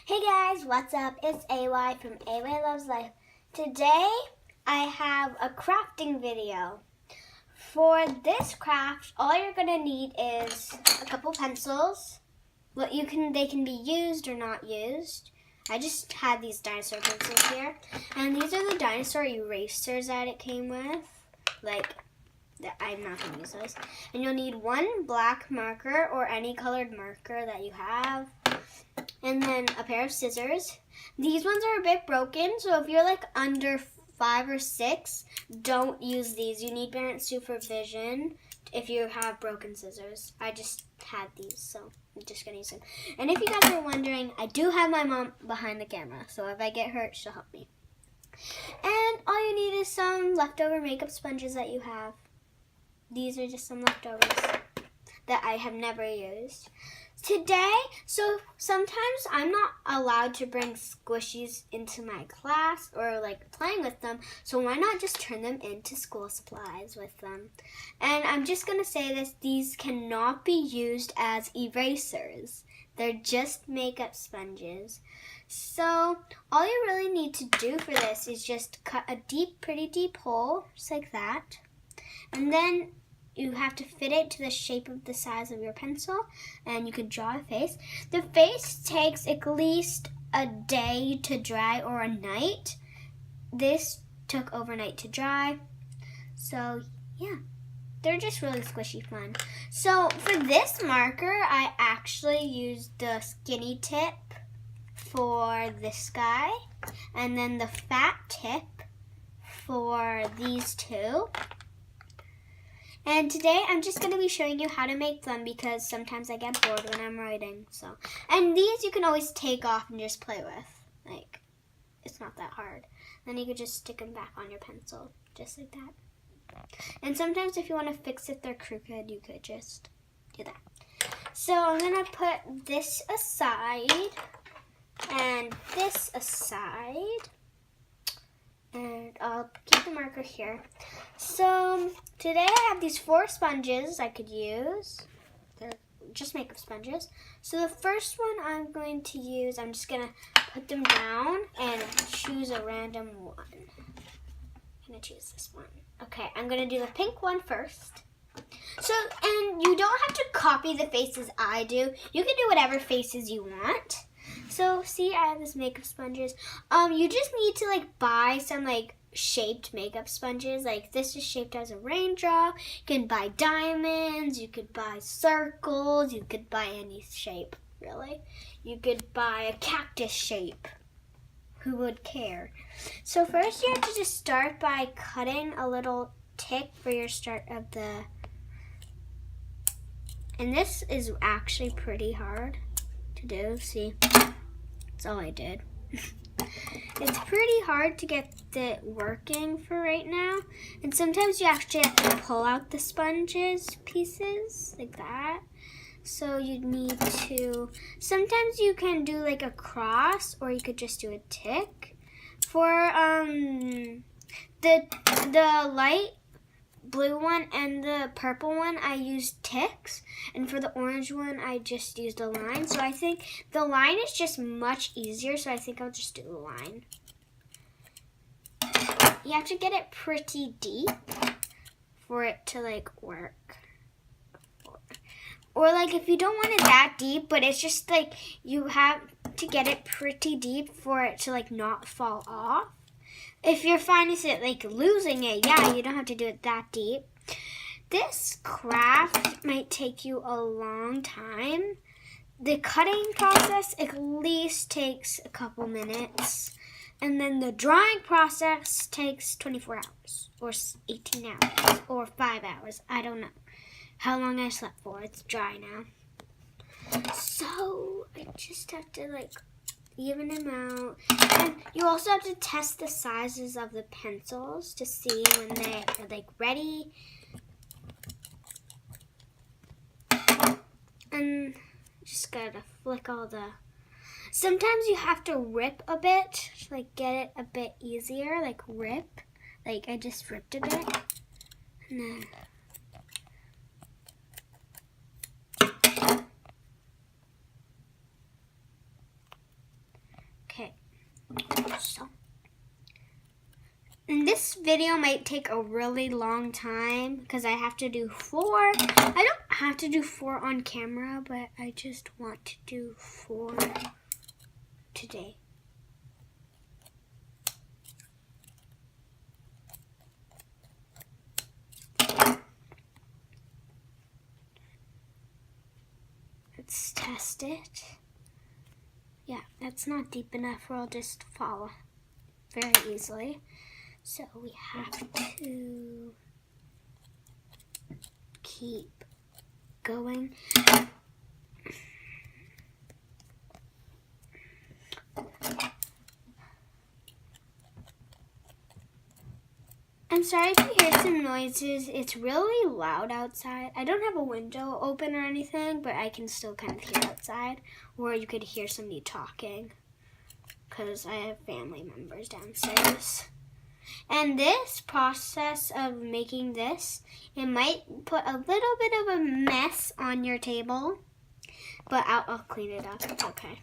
Hey guys, what's up? It's AY from AY Loves Life. Today I have a crafting video. For this craft, all you're gonna need is a couple pencils. They can be used or not used. I just had these dinosaur pencils here, and these are the dinosaur erasers that it came with. I'm not gonna use those. And you'll need one black marker or any colored marker that you have. And then a pair of scissors. These ones are a bit broken, so if you're like under 5 or 6, don't use these. You need parent supervision if you have broken scissors. I just had these, so I'm just gonna use them. And if you guys are wondering, I do have my mom behind the camera, so if I get hurt, she'll help me. And all you need is some leftover makeup sponges that you have. These are just some leftovers that I have never used. Today, so sometimes I'm not allowed to bring squishies into my class or like playing with them, so why not just turn them into school supplies with them? And I'm just going to say this, these cannot be used as erasers. They're just makeup sponges. So all you really need to do for this is just cut a pretty deep hole, just like that. And then you have to fit it to the shape of the size of your pencil, and you can draw a face. The face takes at least a day to dry or a night. This took overnight to dry. So yeah, they're just really squishy fun. So for this marker, I actually used the skinny tip for this guy, and then the fat tip for these two. And today I'm just going to be showing you how to make them because sometimes I get bored when I'm writing. And these you can always take off and just play with. Like, it's not that hard. Then you could just stick them back on your pencil, just like that. And sometimes if you want to fix it they're crooked, you could just do that. So I'm going to put this aside and this aside. And I'll keep the marker here. So today I have these 4 sponges I could use. They're just makeup sponges. So the first one I'm going to use, I'm just going to put them down and choose a random one. I'm going to choose this one. Okay, I'm going to do the pink one first. So, and you don't have to copy the faces I do. You can do whatever faces you want. So, see, I have this makeup sponges. You just need to, buy some, shaped makeup sponges. Like, this is shaped as a raindrop. You can buy diamonds. You could buy circles. You could buy any shape, really. You could buy a cactus shape. Who would care? So, first you have to just start by cutting a little tick for your start of the... And this is actually pretty hard to do. See? That's all I did. It's pretty hard to get it working for right now. And sometimes you actually have to pull out the sponges pieces like that. So you need to, sometimes you can do a cross or you could just do a tick. For the light blue one and the purple one, I used ticks, and for the orange one, I just used a line. So I think the line is just much easier, so I think I'll just do a line. You have to get it pretty deep for it to work. Or if you don't want it that deep, but it's just you have to get it pretty deep for it to not fall off. If you're finding it losing it, yeah, you don't have to do it that deep. This craft might take you a long time. The cutting process at least takes a couple minutes. And then the drying process takes 24 hours or 18 hours or 5 hours. I don't know how long I slept for. It's dry now. So I just have to even them out. And you also have to test the sizes of the pencils to see when they are ready. And just gotta flick all the... Sometimes you have to rip a bit, get it a bit easier, rip. I just ripped a bit. And then... So, and this video might take a really long time because I have to do 4. I don't have to do 4 on camera, but I just want to do 4 today. Let's test it. Yeah, that's not deep enough or I'll just fall very easily. So we have to keep going. I'm sorry if you hear some noises. It's really loud outside. I don't have a window open or anything, but I can still kind of hear outside. Or you could hear somebody talking because I have family members downstairs. And this process of making this, it might put a little bit of a mess on your table, but I'll clean it up. It's okay.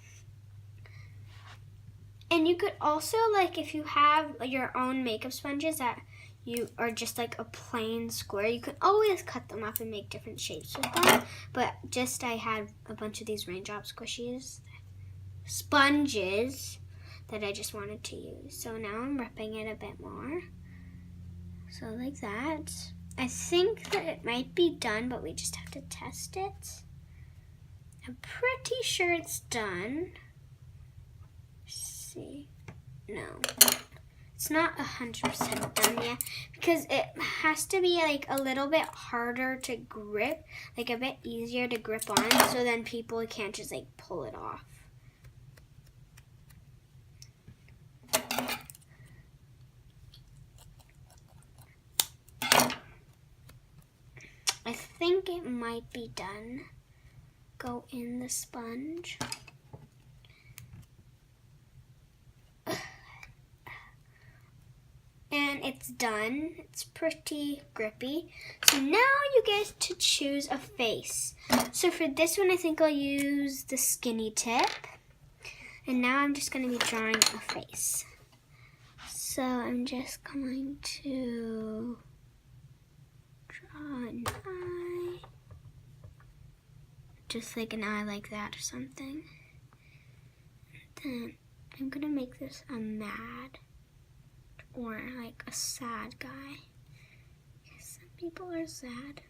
And you could also, like, if you have your own makeup sponges that you are just like a plain square, you can always cut them up and make different shapes with them. But just I had a bunch of these raindrop sponges that I just wanted to use. So now I'm ripping it a bit more. So like that. I think that it might be done, but we just have to test it. I'm pretty sure it's done. Let's see. No. It's not 100% done yet because it has to be like a little bit harder to grip, like a bit easier to grip on, so then people can't just like pull it off. I think it might be done. Go in the sponge. And it's done. It's pretty grippy. So now you get to choose a face. So for this one, I think I'll use the skinny tip. And now I'm just going to be drawing a face. So I'm just going to draw an eye. Just like an eye like that or something. Then I'm going to make this a mad or like a sad guy. Because some people are sad.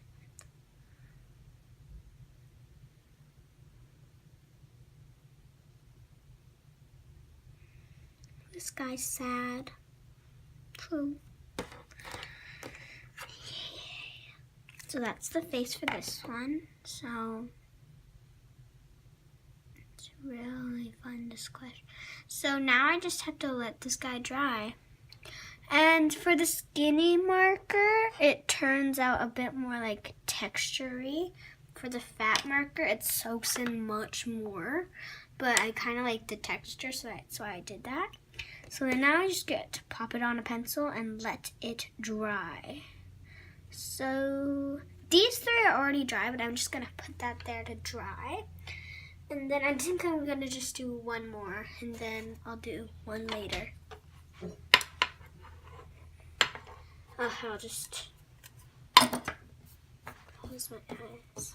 This guy's sad. True. So that's the face for this one. So it's really fun to squish. So now I just have to let this guy dry. And for the skinny marker, it turns out a bit more like texture-y. For the fat marker, it soaks in much more. But I kind of like the texture, so that's why I did that. So then now I just get to pop it on a pencil and let it dry. So these 3 are already dry, but I'm just going to put that there to dry. And then I think I'm going to just do one more, and then I'll do one later. I'll just close my eyes.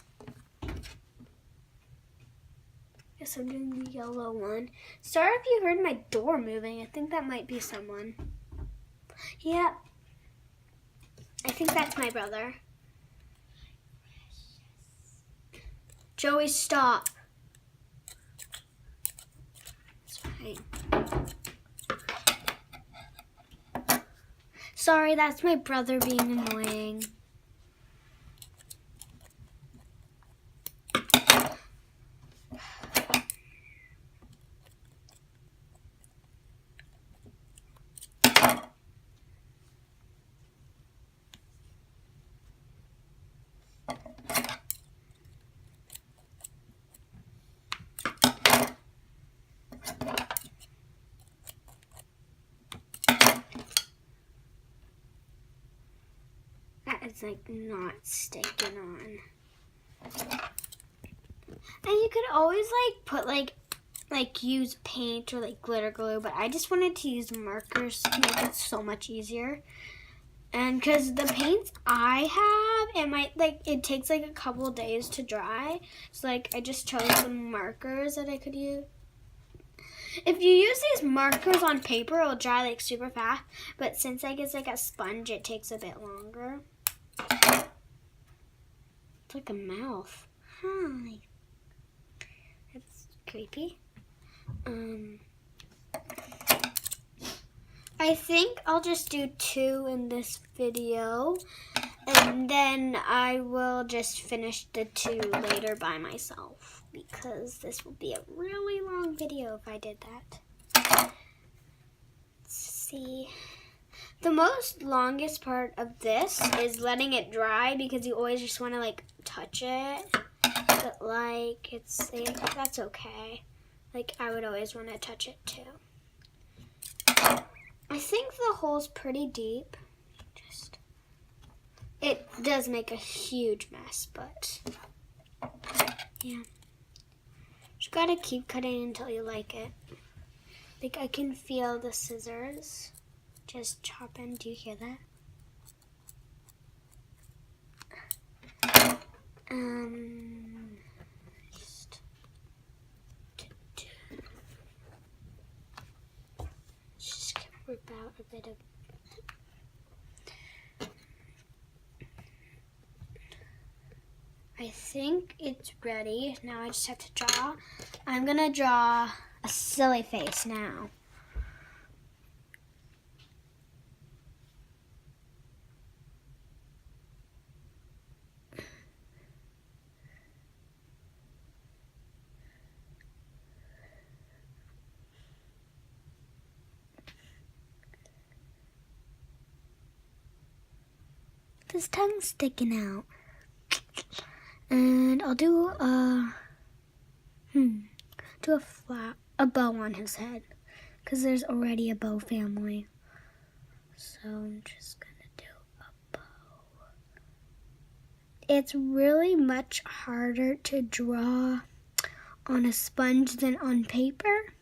Guess I'm doing the yellow one. Sorry if you heard my door moving. I think that might be someone. Yeah. I think that's my brother. Joey, stop. It's fine. Sorry, that's my brother being annoying. It's like not sticking on. And you could always like put like like use paint or like glitter glue, but I just wanted to use markers to make it so much easier. And because the paints I have, it takes like a couple days to dry. So like I just chose some markers that I could use. If you use these markers on paper, it'll dry like super fast. But since like it's like a sponge, it takes a bit longer. It's like a mouth. Hi. That's creepy. I think I'll just do 2 in this video, and then I will just finish the 2 later by myself, because this will be a really long video if I did that. Let's see. The most longest part of this is letting it dry, because you always just want to like touch it, but like that's okay. Like I would always want to touch it too. I think the hole's pretty deep. It does make a huge mess, but yeah. Just gotta keep cutting until you like it. Like I can feel the scissors just chopping. Do you hear that? Just gonna rip out a bit of. I think it's ready. Now I just have to draw. I'm gonna draw a silly face now. His tongue's sticking out. And I'll do a bow on his head, because there's already a bow family. So I'm just gonna do a bow. It's really much harder to draw on a sponge than on paper.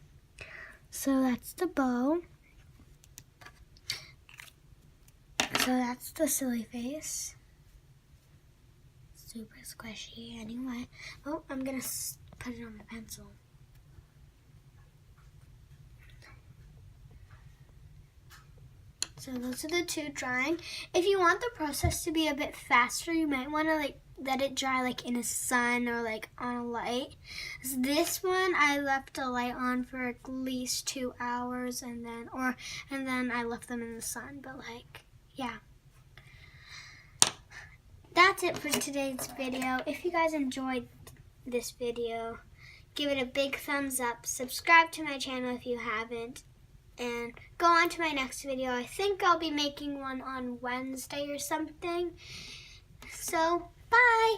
So that's the bow. So that's the silly face. Super squishy anyway. Oh, I'm gonna put it on the pencil. So those are the 2 drying. If you want the process to be a bit faster, you might want to like let it dry like in a sun or like on a light. So this one I left a light on for at least 2 hours, and then I left them in the sun. But like, yeah. That's it for today's video. If you guys enjoyed this video, give it a big thumbs up. Subscribe to my channel if you haven't. And go on to my next video. I think I'll be making one on Wednesday or something. So, bye!